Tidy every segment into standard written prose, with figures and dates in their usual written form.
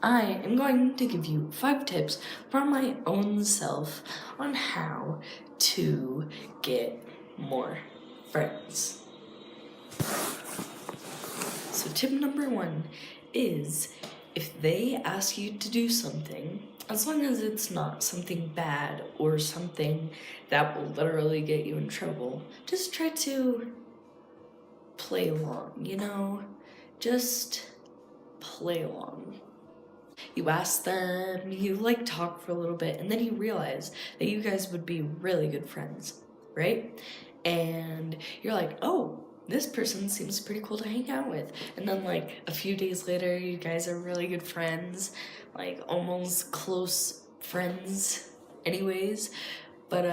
I am going to give you 5 tips from my own self on how to get more friends. So tip number 1 is if they ask you to do something, as long as it's not something bad or something that will literally get you in trouble, just try to play along, just play along. You ask them, you talk for a little bit, and then you realize that you guys would be really good friends, right? And you're like, oh, this person seems pretty cool to hang out with. And then a few days later, you guys are really good friends, almost close friends anyways. But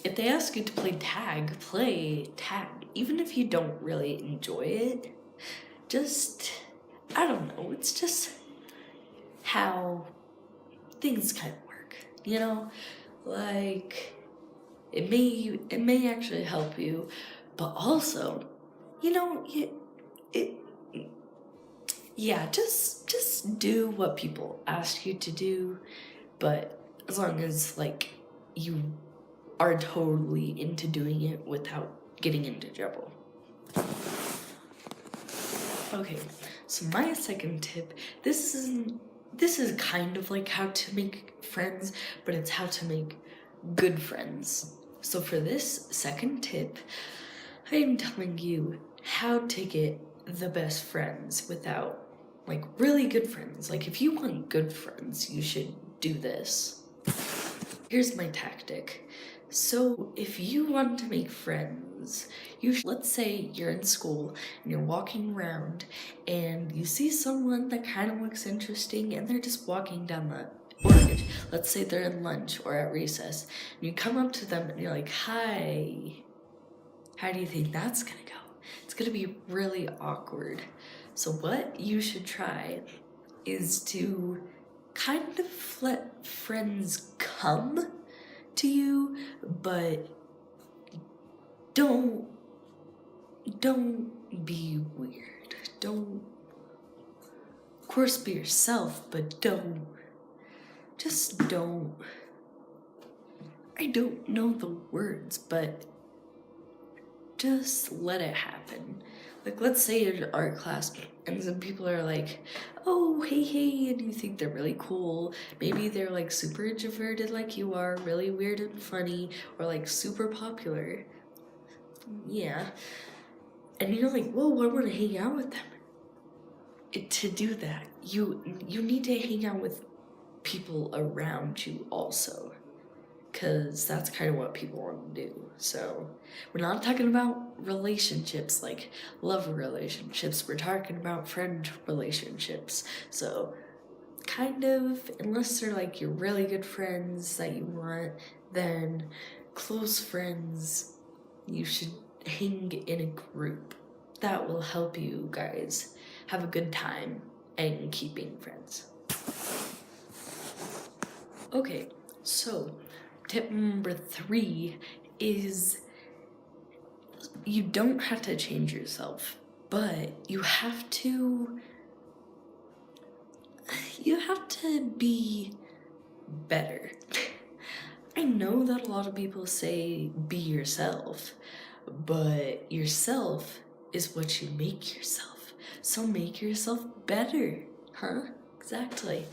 if they ask you to play tag, even if you don't really enjoy it. Just, I don't know, it's just how things kind of work, it may actually help you, but also, just do what people ask you to do, but as long as you are totally into doing it without getting into trouble. Okay, so my second tip, this is kind of how to make friends, but it's how to make good friends. So for this second tip, I am telling you how to get the best friends without really good friends. If you want good friends, you should do this. Here's my tactic. So if you want to make friends, let's say you're in school and you're walking around and you see someone that kind of looks interesting and they're just walking down the or let's say they're in lunch or at recess, and you come up to them and you're like, hi, how do you think that's gonna go? It's gonna be really awkward. So what you should try is to kind of let friends come to you, but don't be weird. Don't, of course, be yourself, but don't. I don't know the words, but just let it happen. Let's say you're in art class and some people are like, oh, hey, and you think they're really cool. Maybe they're super introverted like you are, really weird and funny, or super popular. Yeah. And you're like, whoa, I want to hang out with them. To do that, you need to hang out with people around you also, because that's kind of what people want to do. So we're not talking about relationships like love relationships, we're talking about friend relationships. So kind of, unless they're your really good friends that you want, then close friends, you should hang in a group. That will help you guys have a good time and keep being friends. Okay, so tip number 3 is you don't have to change yourself, but you have to be better. I know that a lot of people say be yourself, but yourself is what you make yourself. So make yourself better, huh? Exactly.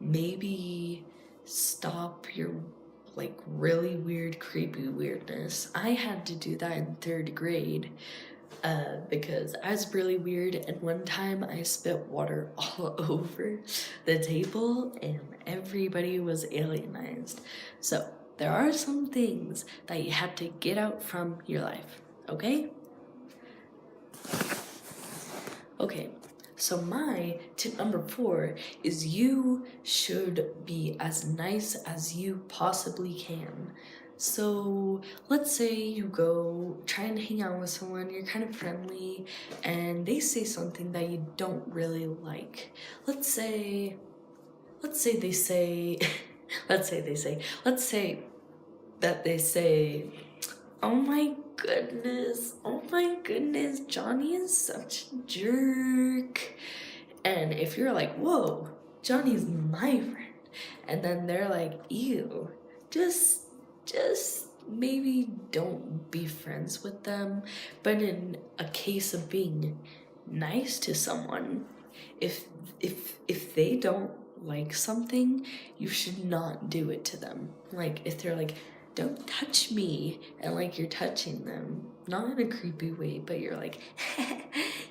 Maybe stop your really weird, creepy weirdness. I had to do that in 3rd grade because I was really weird, and one time I spit water all over the table and everybody was alienized. So there are some things that you have to get out from your life, okay? Okay, so my tip number 4 is you should be as nice as you possibly can. So let's say you go try and hang out with someone, you're kind of friendly, and they say something that you don't really like. Let's say they say, let's say that they say, oh my goodness, Johnny is such a jerk. And if you're like, whoa, Johnny's my friend, and then they're like, ew, just maybe don't be friends with them. But in a case of being nice to someone, if they don't like something, you should not do it to them. Like if they're like, don't touch me, and like you're touching them, not in a creepy way, but you're like,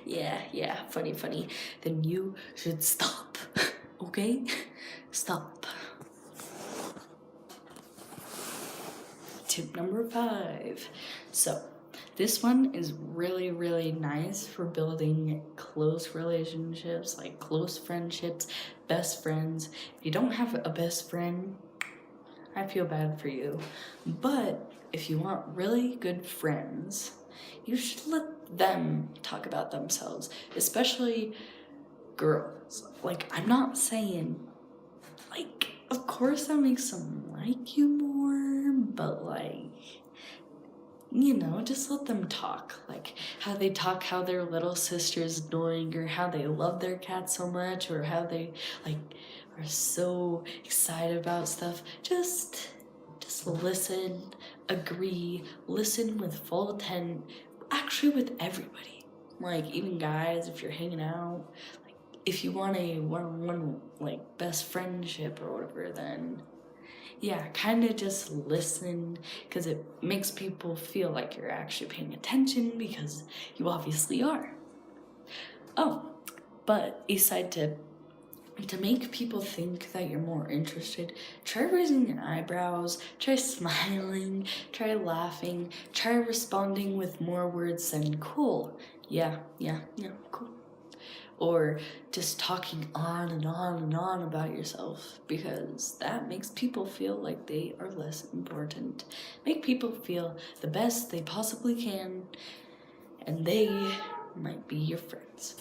yeah, funny, then you should stop. Okay? Stop. Tip number 5. So this one is really, really nice for building close relationships, like close friendships, best friends. If you don't have a best friend, I feel bad for you. But if you want really good friends, you should let them talk about themselves, especially girls. Like, I'm not saying, like, of course that makes them like you more, but like, you know, just let them talk. Like how they talk, how their little sister's annoying, or how they love their cat so much, or how they like are so excited about stuff. Just listen, agree, listen with full attention, actually with everybody. Like even guys, if you're hanging out, like if you want a one-on-one like best friendship or whatever, then yeah, kind of just listen, because it makes people feel like you're actually paying attention, because you obviously are. Oh, but a side tip, to make people think that you're more interested, try raising your eyebrows, try smiling, try laughing, try responding with more words than cool. Yeah, cool. Or just talking on and on and on about yourself, because that makes people feel like they are less important. Make people feel the best they possibly can, and they might be your friends.